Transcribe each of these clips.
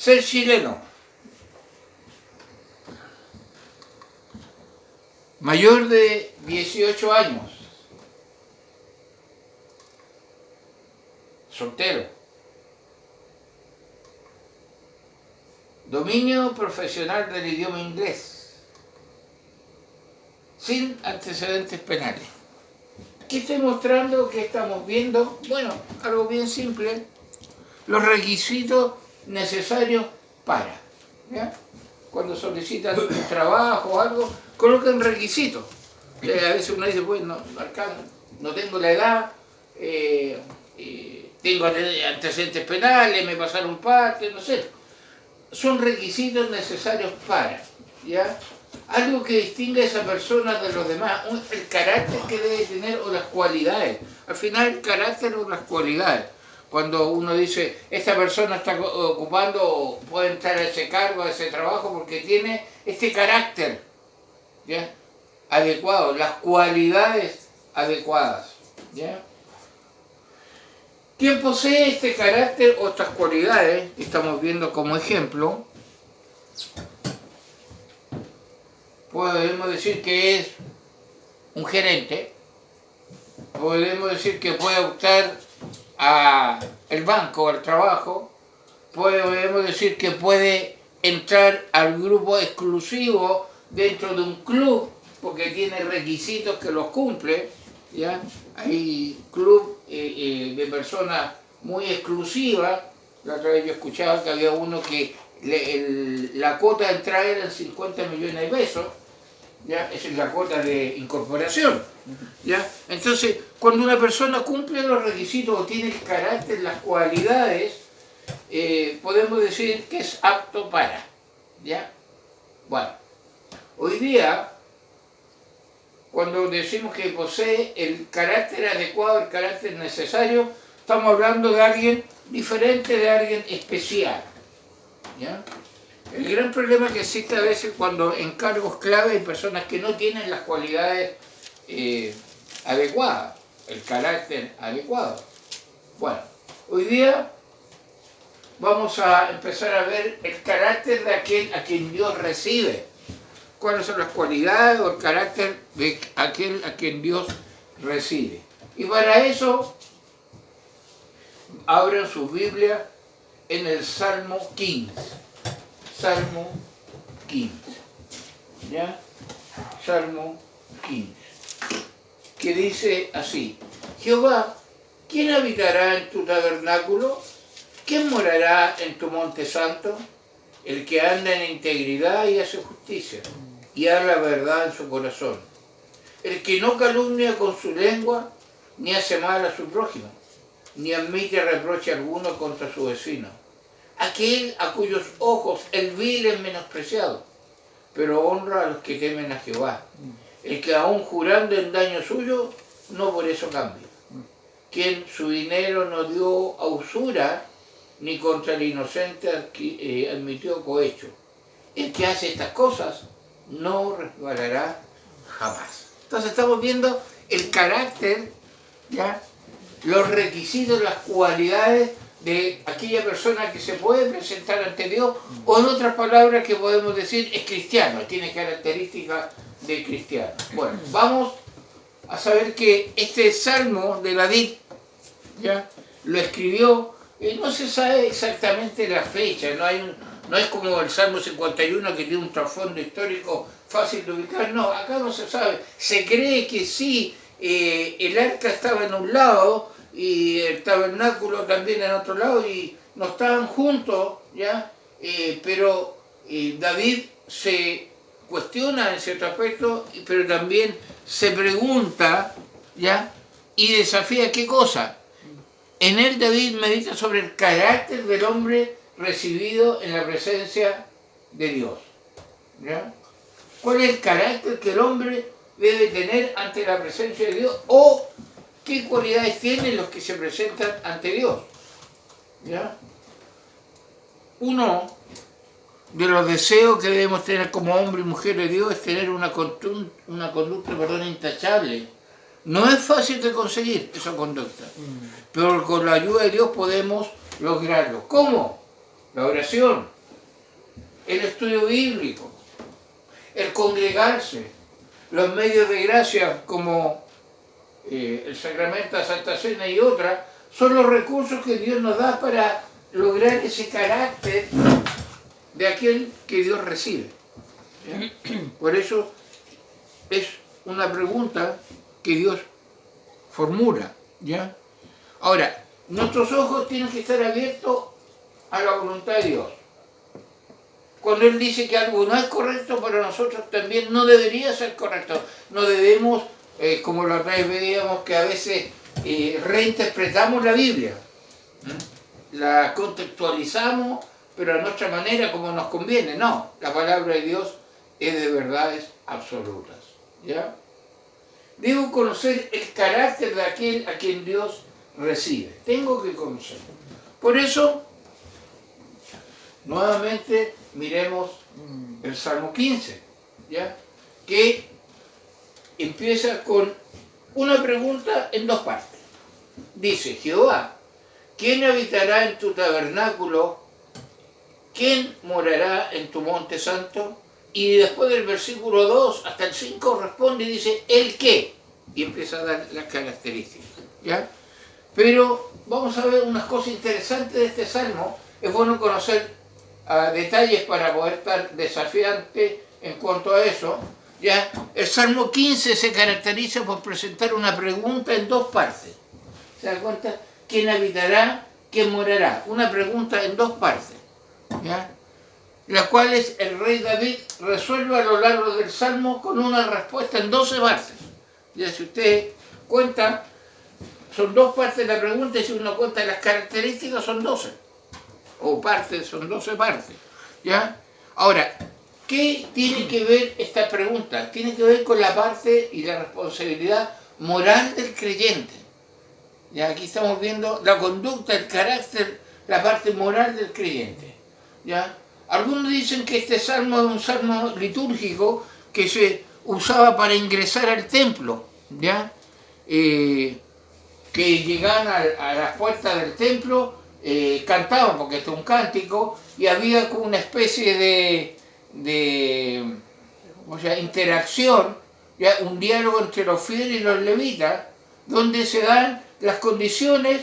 Ser chileno, mayor de 18 años, soltero, dominio profesional del idioma inglés, sin antecedentes penales. ¿Qué estoy mostrando? ¿Qué estamos viendo? Bueno, algo bien simple. Los requisitos necesarios para, ¿ya? Cuando solicitan un trabajo o algo, colocan requisitos. A veces uno dice, bueno, no tengo la edad, tengo antecedentes penales, me pasaron parte, no sé. Son requisitos necesarios para, ¿ya? Algo que distingue a esa persona de los demás, el carácter que debe tener o las cualidades. Al final el carácter o las cualidades. Cuando uno dice, esta persona está ocupando o puede entrar a ese cargo, a ese trabajo, porque tiene este carácter, ¿ya? Adecuado, las cualidades adecuadas, ¿ya? Quien posee este carácter o estas cualidades, que estamos viendo como ejemplo, podemos decir que es un gerente, podemos decir que puede optar al banco, al trabajo, podemos decir que puede entrar al grupo exclusivo dentro de un club, porque tiene requisitos que los cumple, ¿ya? Hay club de personas muy exclusivas. La otra vez yo escuchaba que había uno que la cuota de entrada eran 50 millones de pesos, ¿ya? Esa es la cuota de incorporación, ¿ya? Entonces, cuando una persona cumple los requisitos o tiene el carácter, las cualidades, podemos decir que es apto para, ¿ya? Bueno, hoy día, cuando decimos que posee el carácter adecuado, el carácter necesario, estamos hablando de alguien diferente, de alguien especial, ¿ya? El gran problema que existe a veces cuando en cargos clave hay personas que no tienen las cualidades adecuadas, el carácter adecuado. Bueno, hoy día vamos a empezar a ver el carácter de aquel a quien Dios recibe. Cuáles son las cualidades o el carácter de aquel a quien Dios recibe. Y para eso, abran sus Biblias en el Salmo 15. Salmo 15. ¿Ya? Salmo 15. Que dice así: Jehová, ¿quién habitará en tu tabernáculo? ¿Quién morará en tu monte santo? El que anda en integridad y hace justicia, y habla verdad en su corazón. El que no calumnia con su lengua, ni hace mal a su prójimo, ni admite reproche alguno contra su vecino. Aquel a cuyos ojos el vil es menospreciado, pero honra a los que temen a Jehová. El que aún jurando en daño suyo, no por eso cambia. Quien su dinero no dio a usura, ni contra el inocente admitió cohecho. El que hace estas cosas no resbalará jamás. Entonces estamos viendo el carácter, ¿ya? Los requisitos, las cualidades de aquella persona que se puede presentar ante Dios, o en otras palabras que podemos decir es cristiano, tiene características de cristiano. Bueno, vamos a saber que este salmo de David, ¿ya? Lo escribió, no se sabe exactamente la fecha, no es como el Salmo 51 que tiene un trasfondo histórico fácil de ubicar, no, acá no se sabe. Se cree que sí, el arca estaba en un lado y el tabernáculo también en otro lado y no estaban juntos, ¿ya? Pero David se cuestiona en cierto aspecto, pero también se pregunta, ¿ya? Y desafía ¿qué cosa? En él David medita sobre el carácter del hombre recibido en la presencia de Dios, ¿ya? ¿Cuál es el carácter que el hombre debe tener ante la presencia de Dios? ¿O qué cualidades tienen los que se presentan ante Dios? ¿Ya? Uno de los deseos que debemos tener como hombre y mujer de Dios es tener una conducta intachable. No es fácil de conseguir esa conducta, pero con la ayuda de Dios podemos lograrlo. ¿Cómo? La oración, el estudio bíblico, el congregarse, los medios de gracia como el sacramento de Santa Cena y otras, son los recursos que Dios nos da para lograr ese carácter de aquel que Dios recibe. ¿Ya? Por eso es una pregunta que Dios formula. ¿Ya? Ahora, nuestros ojos tienen que estar abiertos a la voluntad de Dios. Cuando Él dice que algo no es correcto, para nosotros también no debería ser correcto. No debemos, como la otra vez veíamos, que a veces reinterpretamos la Biblia. La contextualizamos, pero a nuestra manera, como nos conviene. No, la palabra de Dios es de verdades absolutas. ¿Ya? Debo conocer el carácter de aquel a quien Dios recibe. Tengo que conocerlo. Por eso, nuevamente miremos el Salmo 15, ¿ya? Que empieza con una pregunta en dos partes. Dice: Jehová, ¿quién habitará en tu tabernáculo? ¿Quién morará en tu monte santo? Y después del versículo 2 hasta el 5 responde y dice: ¿el qué? Y empieza a dar las características, ¿ya? Pero vamos a ver unas cosas interesantes de este salmo. Es bueno conocer detalles para poder estar desafiante en cuanto a eso. ¿Ya? El Salmo 15 se caracteriza por presentar una pregunta en dos partes. ¿Se da cuenta? ¿Quién habitará? ¿Quién morará? Una pregunta en dos partes. ¿Ya? Las cuales el rey David resuelve a lo largo del Salmo con una respuesta en 12 partes. Ya, si usted cuenta, son dos partes de la pregunta, y si uno cuenta las características son 12. O partes, son 12 partes. ¿Ya? Ahora, ¿qué tiene que ver esta pregunta? Tiene que ver con la parte y la responsabilidad moral del creyente. ¿Ya? Aquí estamos viendo la conducta, el carácter, la parte moral del creyente. ¿Ya? Algunos dicen que este salmo es un salmo litúrgico que se usaba para ingresar al templo. ¿Ya? Que llegaban a las puertas del templo, cantaban, porque esto es un cántico, y había como una especie de interacción, ¿ya? Un diálogo entre los fieles y los levitas, donde se dan las condiciones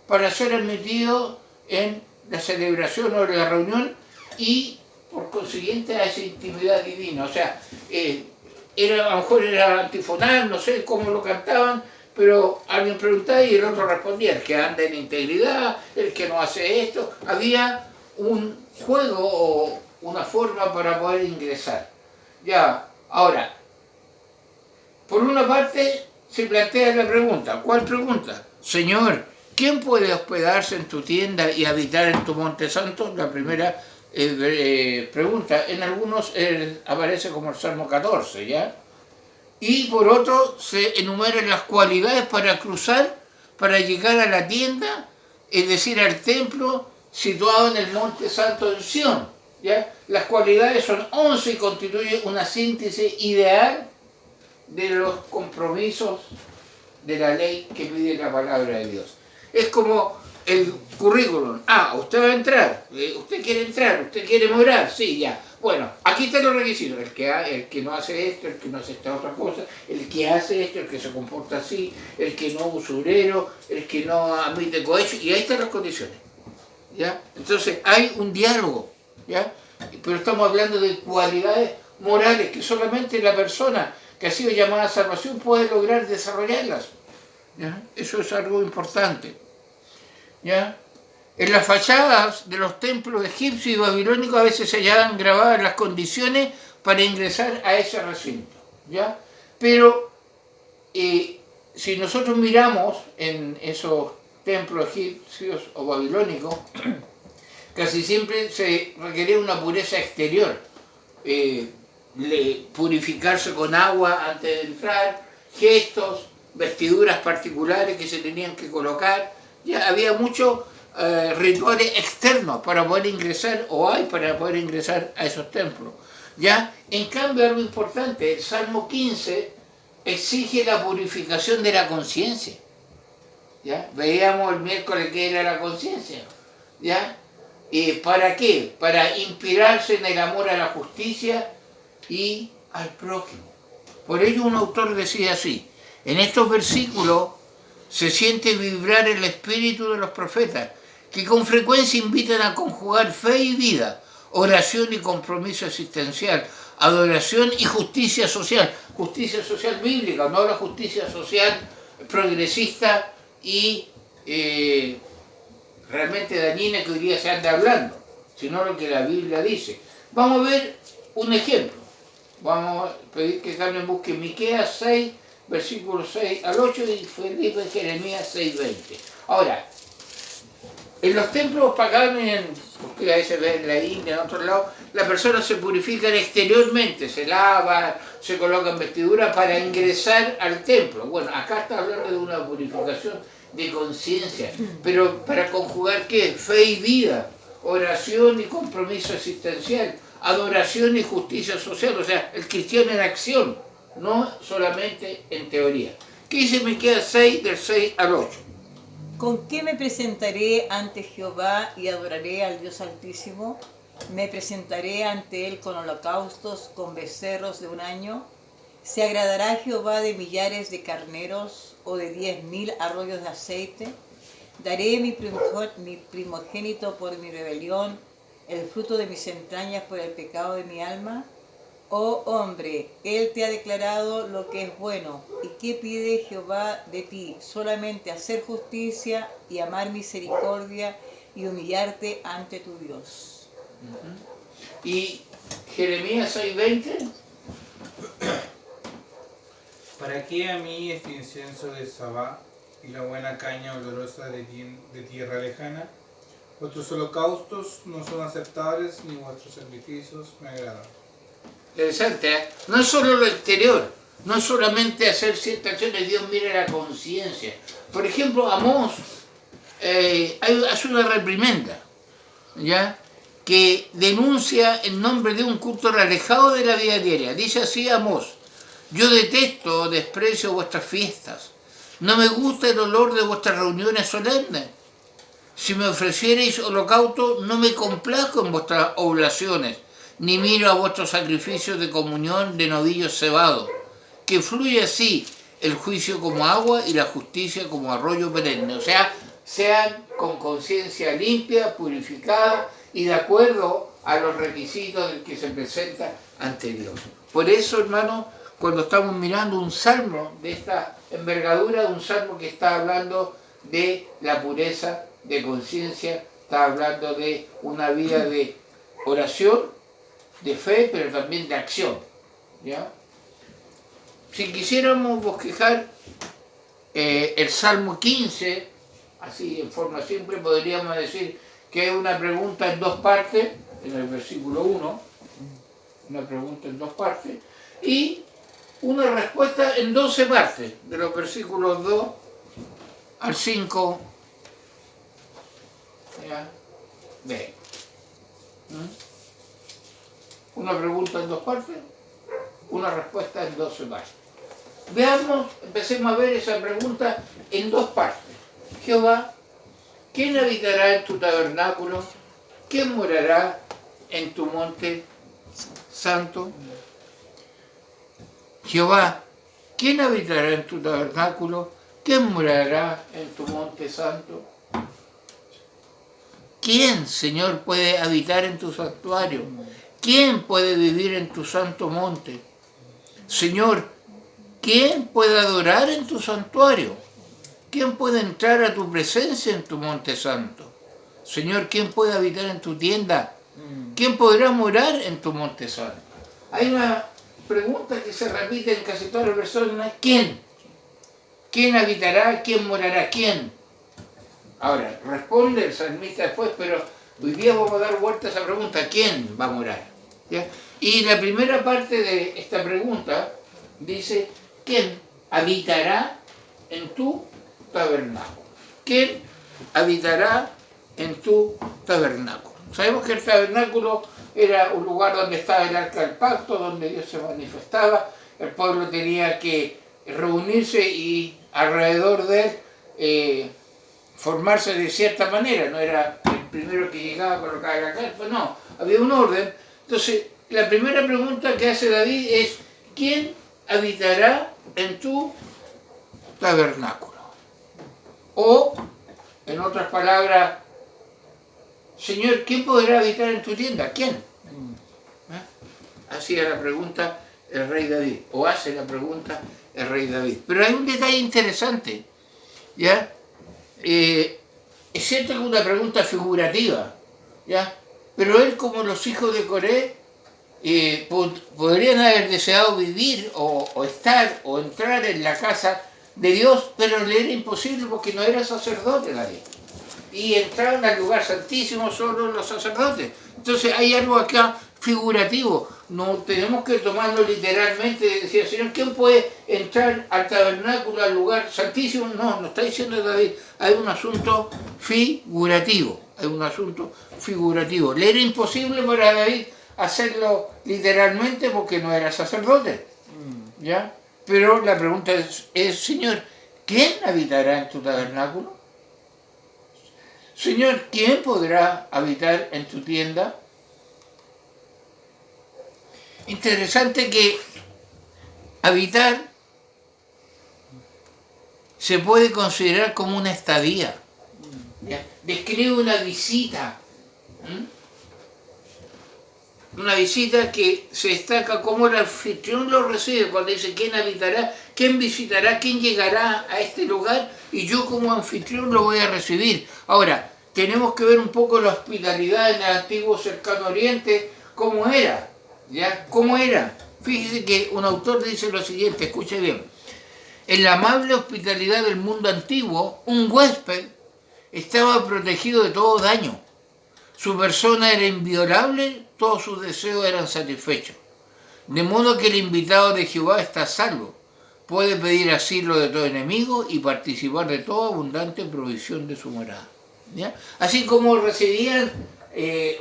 para ser admitido en la celebración o la reunión y por consiguiente a esa intimidad divina. O sea, a lo mejor era antifonal, no sé cómo lo cantaban, pero alguien preguntaba y el otro respondía: el que anda en integridad, el que no hace esto. Había un juego o una forma para poder ingresar. Ya, ahora, por una parte se plantea la pregunta. ¿Cuál pregunta? Señor, ¿quién puede hospedarse en tu tienda y habitar en tu monte santo? La primera pregunta. En algunos aparece como el Salmo 14, ¿ya? Y por otro se enumeran las cualidades para cruzar, para llegar a la tienda, es decir, al templo situado en el monte santo de Sión. ¿Ya? Las cualidades son 11 y constituyen una síntesis ideal de los compromisos de la ley que pide la palabra de Dios. Es como el currículum. Usted va a entrar, usted quiere entrar, usted quiere morar, sí, ya. Bueno, aquí están los requisitos: el que no hace esto, el que no hace esta otra cosa, el que hace esto, el que se comporta así, el que no es usurero, el que no admite cohecho, y ahí están las condiciones. ¿Ya? Entonces hay un diálogo, ¿ya? Pero estamos hablando de cualidades morales que solamente la persona que ha sido llamada a salvación puede lograr desarrollarlas. ¿Ya? Eso es algo importante. ¿Ya? En las fachadas de los templos egipcios y babilónicos a veces se hallaban grabadas las condiciones para ingresar a ese recinto. ¿Ya? Pero si nosotros miramos en esos templos egipcios o babilónicos, casi siempre se requería una pureza exterior, purificarse con agua antes de entrar, gestos, vestiduras particulares que se tenían que colocar. Ya había muchos rituales externos para poder ingresar, o hay para poder ingresar a esos templos. ¿Ya? En cambio, algo importante, el Salmo 15 exige la purificación de la conciencia. ¿Ya? Veíamos el miércoles que era la conciencia. ¿Ya? ¿Para qué? Para inspirarse en el amor a la justicia y al prójimo. Por ello un autor decía así: en estos versículos se siente vibrar el espíritu de los profetas, que con frecuencia invitan a conjugar fe y vida, oración y compromiso existencial, adoración y justicia social bíblica, no la justicia social progresista y realmente dañina que hoy día se anda hablando, sino lo que la Biblia dice. Vamos a ver un ejemplo. Vamos a pedir que Carmen busque Miqueas 6, versículos 6 al 8 y Felipe Jeremías 6:20. Ahora, en los templos paganos, porque a veces ven en la India, en otros lados, las personas se purifican exteriormente, se lavan, se colocan vestiduras para ingresar al templo. Bueno, acá está hablando de una purificación de conciencia, pero para conjugar ¿qué? Fe y vida, oración y compromiso existencial, adoración y justicia social, o sea, el cristiano en acción, no solamente en teoría. ¿Qué dice Miqueas 6, del 6 al 8? ¿Con qué me presentaré ante Jehová y adoraré al Dios Altísimo? ¿Me presentaré ante Él con holocaustos, con becerros de un año? ¿Se agradará Jehová de millares de carneros o de 10,000 arroyos de aceite? ¿Daré mi primogénito por mi rebelión, el fruto de mis entrañas por el pecado de mi alma? Oh hombre, Él te ha declarado lo que es bueno. ¿Y qué pide Jehová de ti? Solamente hacer justicia y amar misericordia y humillarte ante tu Dios. Y Jeremías 6:20. ¿Para qué a mí este incienso de Sabá y la buena caña olorosa de tierra lejana? Vuestros holocaustos no son aceptables, ni vuestros sacrificios me agradan. Interesante, ¿eh? No es solo lo exterior, no es solamente hacer ciertas acciones, Dios mira la conciencia. Por ejemplo, Amós hace una reprimenda, ¿ya? Que denuncia en nombre de un culto alejado de la vida diaria. Dice así Amós: yo detesto, desprecio vuestras fiestas, no me gusta el olor de vuestras reuniones solemnes. Si me ofrecierais holocausto, no me complazco en vuestras oblaciones, ni miro a vuestros sacrificios de comunión de novillos cebados. Que fluye así el juicio como agua y la justicia como arroyo perenne. O sea, sean con conciencia limpia, purificada y de acuerdo a los requisitos del que se presenta ante Dios. Por eso, hermanos, cuando estamos mirando un salmo de esta envergadura, un salmo que está hablando de la pureza de conciencia, está hablando de una vida de oración, de fe, pero también de acción, ¿ya? Si quisiéramos bosquejar el Salmo 15, así en forma simple, podríamos decir que es una pregunta en dos partes, en el versículo 1, una pregunta en dos partes, y una respuesta en 12 partes, de los versículos 2 al 5, ¿ya? B. Una pregunta en dos partes, una respuesta en 12 partes. Veamos, empecemos a ver esa pregunta en dos partes. Jehová, ¿quién habitará en tu tabernáculo? ¿Quién morará en tu monte santo? Jehová, ¿quién habitará en tu tabernáculo? ¿Quién morará en tu monte santo? ¿Quién, Señor, puede habitar en tu santuario? ¿Quién puede vivir en tu santo monte? Señor, ¿quién puede adorar en tu santuario? ¿Quién puede entrar a tu presencia en tu monte santo? Señor, ¿quién puede habitar en tu tienda? ¿Quién podrá morar en tu monte santo? Hay una pregunta que se repite en casi todas las personas: ¿quién? ¿Quién habitará? ¿Quién morará? ¿Quién? Ahora, responde el salmista después, pero hoy día vamos a dar vuelta a esa pregunta: ¿quién va a morar? ¿Ya? Y la primera parte de esta pregunta dice: ¿quién habitará en tu tabernáculo? ¿Quién habitará en tu tabernáculo? Sabemos que el tabernáculo era un lugar donde estaba el arca del pacto, donde Dios se manifestaba. El pueblo tenía que reunirse y alrededor de él formarse de cierta manera, no era el primero que llegaba a colocar la carpa, no, había un orden. Entonces, la primera pregunta que hace David es, ¿quién habitará en tu tabernáculo? O, en otras palabras, Señor, ¿quién podrá habitar en tu tienda? ¿Quién? Hacía la pregunta el rey David, o hace la pregunta el rey David. Pero hay un detalle interesante, ¿ya? Es cierto que es una pregunta figurativa, ¿ya? Pero él, como los hijos de Coré, podrían haber deseado vivir o estar o entrar en la casa de Dios, pero le era imposible porque no era sacerdote David. Y entraron al lugar santísimo solo los sacerdotes. Entonces hay algo acá figurativo. No tenemos que tomarlo literalmente, decir, Señor, ¿quién puede entrar al tabernáculo, al lugar santísimo? No, no está diciendo David. Hay un asunto figurativo. Hay un asunto figurativo. Le era imposible para David hacerlo literalmente porque no era sacerdote. ¿Ya? Pero la pregunta es, Señor, ¿quién habitará en tu tabernáculo? Señor, ¿quién podrá habitar en tu tienda? Interesante que habitar se puede considerar como una estadía. ¿Ya? Describe una visita. Una visita que se destaca como el anfitrión lo recibe cuando dice quién habitará, quién visitará, quién llegará a este lugar y yo como anfitrión lo voy a recibir. Ahora, tenemos que ver un poco la hospitalidad en el antiguo cercano oriente, cómo era, ¿ya? ¿Cómo era? Fíjese que un autor dice lo siguiente, escuche bien. En la amable hospitalidad del mundo antiguo, un huésped estaba protegido de todo daño. Su persona era inviolable, todos sus deseos eran satisfechos. De modo que el invitado de Jehová está a salvo. Puede pedir asilo de todo enemigo y participar de toda abundante provisión de su morada. ¿Ya? Así como recibían,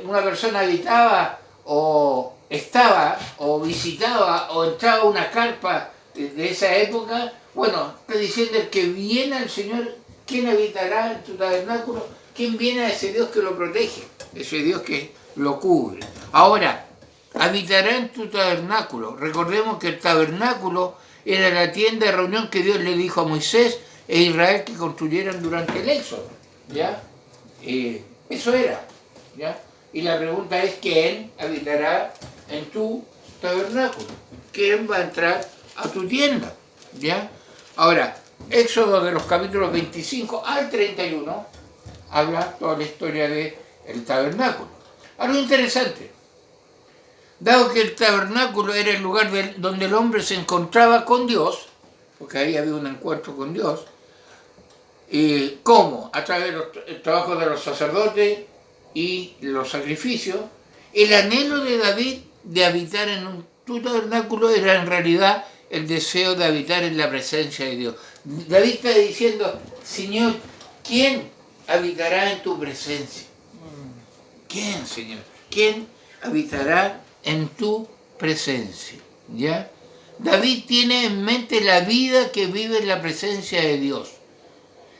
una persona habitaba o estaba o visitaba o entraba a una carpa de esa época, bueno, está diciendo el que viene al Señor, ¿quién habitará en tu tabernáculo? ¿Quién viene a ese Dios que lo protege? Ese Dios que lo cubre. Ahora, habitará en tu tabernáculo. Recordemos que el tabernáculo era la tienda de reunión que Dios le dijo a Moisés e Israel que construyeran durante el Éxodo. ¿Ya? Eso era. ¿Ya? Y la pregunta es, ¿quién habitará en tu tabernáculo? ¿Quién va a entrar a tu tienda? ¿Ya? Ahora, Éxodo de los capítulos 25 al 31 habla toda la historia del tabernáculo. Algo interesante, dado que el tabernáculo era el lugar donde el hombre se encontraba con Dios, porque ahí había un encuentro con Dios, ¿cómo? A través del trabajo de los sacerdotes y los sacrificios, el anhelo de David de habitar en tu tabernáculo era en realidad el deseo de habitar en la presencia de Dios. David está diciendo, Señor, ¿quién habitará en tu presencia? ¿Quién, Señor? ¿Quién habitará en tu presencia? ¿Ya? David tiene en mente la vida que vive en la presencia de Dios,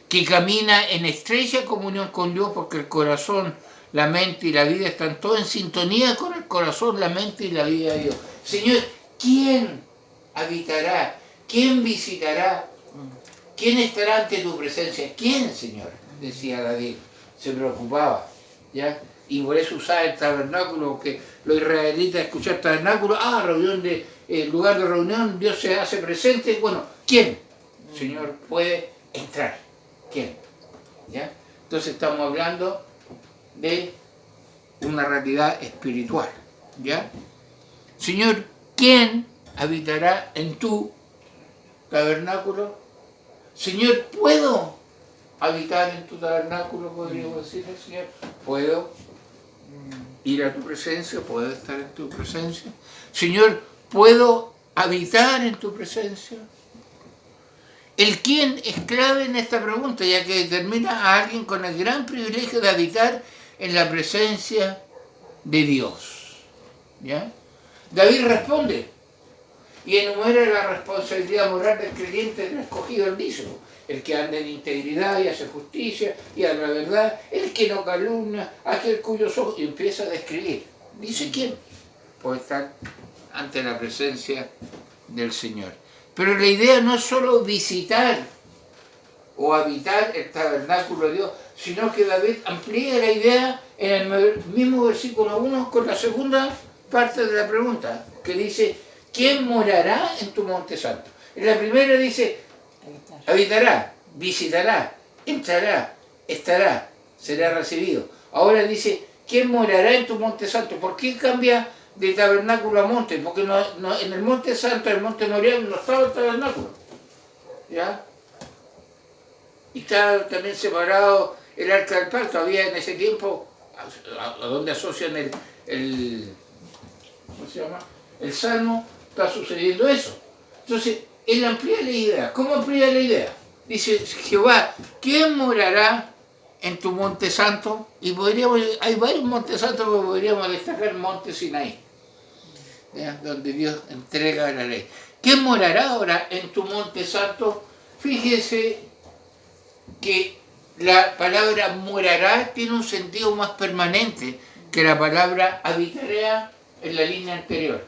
que camina en estrecha comunión con Dios porque el corazón, la mente y la vida están todos en sintonía con el corazón, la mente y la vida de Dios. Señor, ¿quién habitará? ¿Quién visitará? ¿Quién estará ante tu presencia? ¿Quién, Señor? Decía David. Se preocupaba, ¿ya? Y por eso usaba el tabernáculo, porque los israelitas escuchan tabernáculo, reunión lugar de reunión, Dios se hace presente. Bueno, ¿quién, Señor, puede entrar? ¿Quién? ¿Ya? Entonces estamos hablando de una realidad espiritual, ¿ya? Señor, ¿quién habitará en tu tabernáculo? Señor, ¿puedo habitar en tu tabernáculo? Podríamos decirle, Señor, ¿puedo ir a tu presencia? ¿Puedo estar en tu presencia? Señor, ¿puedo habitar en tu presencia? El quién es clave en esta pregunta, ya que determina a alguien con el gran privilegio de habitar en la presencia de Dios. ¿Ya? David responde, y enumera la responsabilidad moral del creyente del escogido el dice, el que anda en integridad y hace justicia y a la verdad, el que no calumnia, aquel cuyos ojos, y empieza a describir. Dice quién, puede estar ante la presencia del Señor. Pero la idea no es solo visitar o habitar el tabernáculo de Dios, sino que David amplía la idea en el mismo versículo 1 con la segunda parte de la pregunta, que dice, ¿quién morará en tu monte santo? En la primera dice, habitará, visitará, entrará, estará, será recibido. Ahora dice, ¿quién morará en tu monte santo? ¿Por qué cambia de tabernáculo a monte? Porque en el monte santo, el monte Moriah, no estaba el tabernáculo. ¿Ya? Y estaba también separado el arca del pacto. Había en ese tiempo, a donde asocian ¿cómo se llama? El Salmo, está sucediendo eso. Entonces, él amplía la idea. ¿Cómo amplía la idea? Dice Jehová, ¿quién morará en tu monte santo? Y hay varios montes santos, pero podríamos destacar el monte Sinaí, ¿ya? Donde Dios entrega la ley. ¿Quién morará ahora en tu monte santo? Fíjese que la palabra morará tiene un sentido más permanente que la palabra habitará en la línea anterior.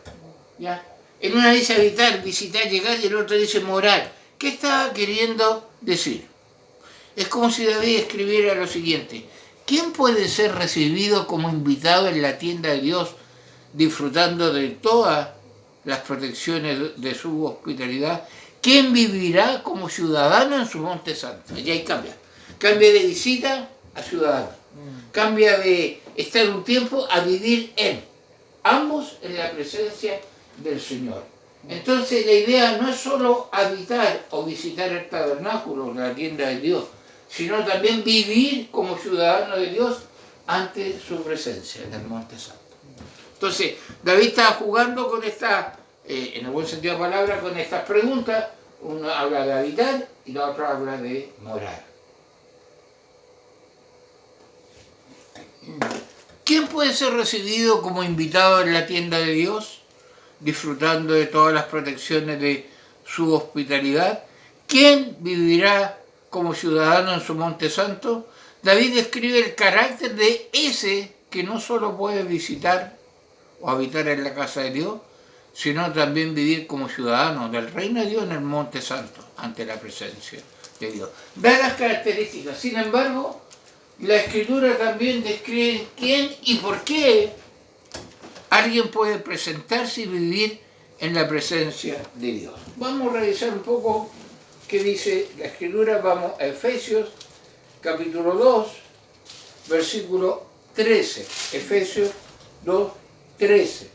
¿Ya? En una dice habitar, visitar, llegar, y en otra dice morar. ¿Qué estaba queriendo decir? Es como si David escribiera lo siguiente: ¿quién puede ser recibido como invitado en la tienda de Dios, disfrutando de todas las protecciones de su hospitalidad? ¿Quién vivirá como ciudadano en su monte santo? Y ahí cambia. Cambia de visita a ciudadano. Cambia de estar un tiempo a vivir en. Ambos en la presencia del Señor. Entonces la idea no es solo habitar o visitar el tabernáculo, la tienda de Dios, sino también vivir como ciudadano de Dios ante su presencia en el monte santo. Entonces David estaba jugando con esta, en el buen sentido de la palabra, con estas preguntas. Uno habla de habitar y la otra habla de morar. ¿Quién puede ser recibido como invitado en la tienda de Dios, disfrutando de todas las protecciones de su hospitalidad? ¿Quién vivirá como ciudadano en su monte santo? David describe el carácter de ese que no solo puede visitar o habitar en la casa de Dios, sino también vivir como ciudadano del reino de Dios en el monte santo, ante la presencia de Dios. Da las características, sin embargo, la Escritura también describe quién y por qué alguien puede presentarse y vivir en la presencia de Dios. Vamos a revisar un poco qué dice la Escritura. Vamos a Efesios capítulo 2, versículo 13. Efesios 2, 13.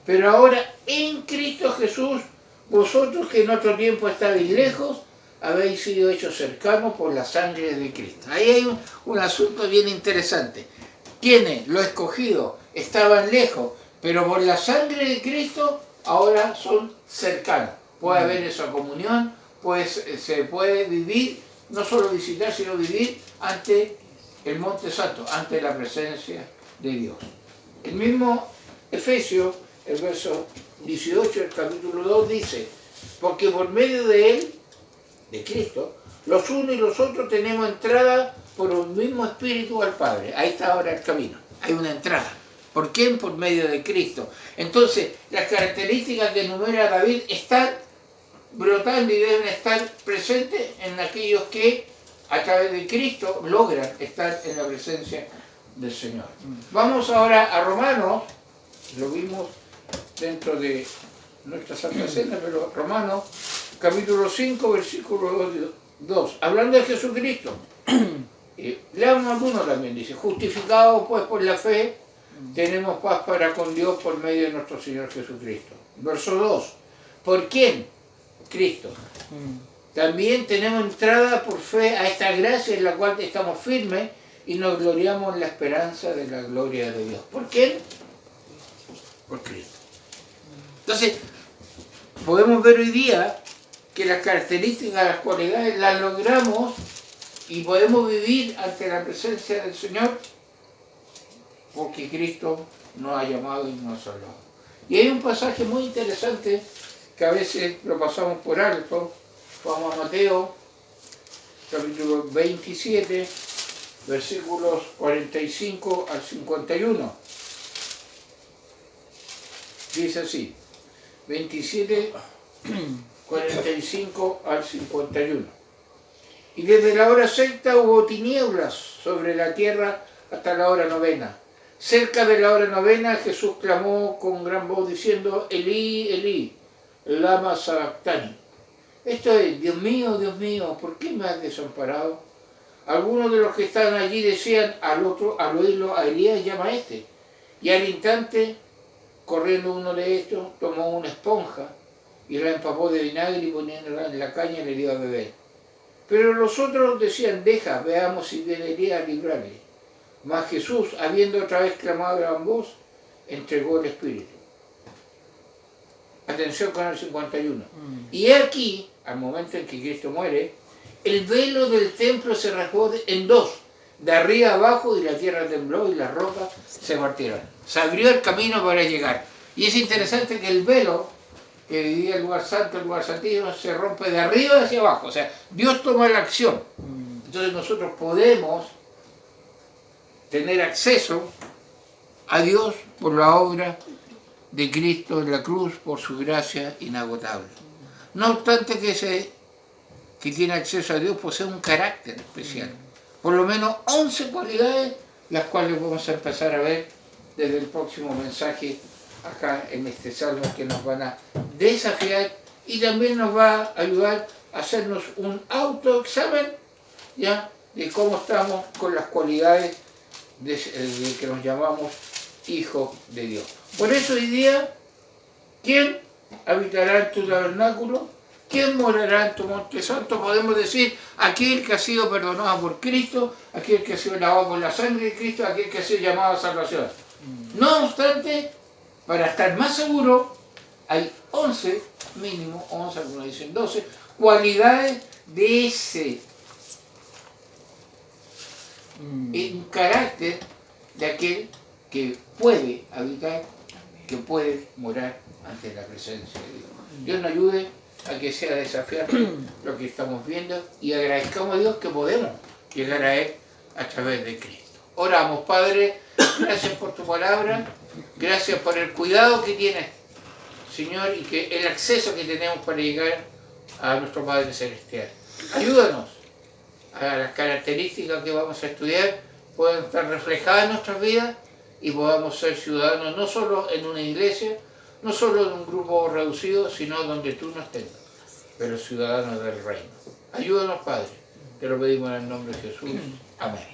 Pero ahora en Cristo Jesús, vosotros que en otro tiempo estabais lejos, habéis sido hechos cercanos por la sangre de Cristo. Ahí hay un asunto bien interesante. Quienes, los escogidos, estaban lejos, pero por la sangre de Cristo ahora son cercanos. Puede haber esa comunión, pues se puede vivir, no solo visitar, sino vivir ante el monte santo, ante la presencia de Dios. El mismo Efesios, el verso 18 del capítulo 2 dice, porque por medio de él, de Cristo, los unos y los otros tenemos entrada por un mismo espíritu al Padre. Ahí está ahora el camino, hay una entrada. ¿Por qué? Por medio de Cristo. Entonces, las características que enumera David están brotando y deben estar presentes en aquellos que a través de Cristo logran estar en la presencia del Señor. Vamos ahora a Romanos, lo vimos dentro de nuestra Santa Cena, pero Romanos capítulo 5, versículo 2, hablando de Jesucristo. Leamos algunos también, dice, justificados pues por la fe, tenemos paz para con Dios por medio de nuestro Señor Jesucristo. Verso 2, ¿por quién? Cristo. También tenemos entrada por fe a esta gracia en la cual estamos firmes y nos gloriamos en la esperanza de la gloria de Dios. ¿Por quién? Por Cristo. Entonces, podemos ver hoy día que las características, las cualidades las logramos y podemos vivir ante la presencia del Señor porque Cristo nos ha llamado y nos ha salvado. Y hay un pasaje muy interesante que a veces lo pasamos por alto. Vamos a Mateo, capítulo 27, versículos 45 al 51. Dice así, 27, 45 al 51. Y desde la hora sexta hubo tinieblas sobre la tierra hasta la hora novena. Cerca de la hora novena Jesús clamó con gran voz diciendo, Elí, Elí, lama sabactani. Esto es, Dios mío, ¿por qué me has desamparado? Algunos de los que estaban allí decían al oírlo, a Elías llama a este. Y al instante, corriendo uno de estos, tomó una esponja y la empapó de vinagre y poniéndola en la caña le dio a beber. Pero los otros decían, deja, veamos si viene Elías a librarle. Mas Jesús, habiendo otra vez clamado a gran voz, entregó el Espíritu. Atención con el 51. Y aquí, al momento en que Cristo muere, el velo del templo se rasgó en dos, de arriba abajo, y la tierra tembló y las rocas se partieron. Se abrió el camino para llegar. Y es interesante que el velo que dividía el lugar santo, el lugar santísimo, se rompe de arriba hacia abajo. O sea, Dios toma la acción. Entonces nosotros podemos tener acceso a Dios por la obra de Cristo en la cruz, por su gracia inagotable. No obstante que tiene acceso a Dios posee un carácter especial. Por lo menos 11 cualidades, las cuales vamos a empezar a ver desde el próximo mensaje acá en este salmo, que nos van a desafiar y también nos va a ayudar a hacernos un autoexamen, ¿ya?, de cómo estamos con las cualidades de que nos llamamos hijos de Dios. Por eso hoy día, ¿quién habitará en tu tabernáculo? ¿Quién morará en tu monte santo? Podemos decir, aquel que ha sido perdonado por Cristo, aquel que ha sido lavado por la sangre de Cristo, aquel que ha sido llamado a salvación. No obstante, para estar más seguro, hay 11, mínimo 11, algunos dicen 12, cualidades de ese un carácter de aquel que puede habitar, que puede morar ante la presencia de Dios. Dios nos ayude a que sea desafiante lo que estamos viendo y agradezcamos a Dios que podemos llegar a Él a través de Cristo. Oramos, Padre, gracias por tu palabra, gracias por el cuidado que tienes, Señor, y que el acceso que tenemos para llegar a nuestro Padre Celestial. Ayúdanos a las características que vamos a estudiar puedan estar reflejadas en nuestras vidas y podamos ser ciudadanos no solo en una iglesia, no solo en un grupo reducido, sino donde tú nos tengas, pero ciudadanos del reino. Ayúdanos, Padre, te lo pedimos en el nombre de Jesús. Amén.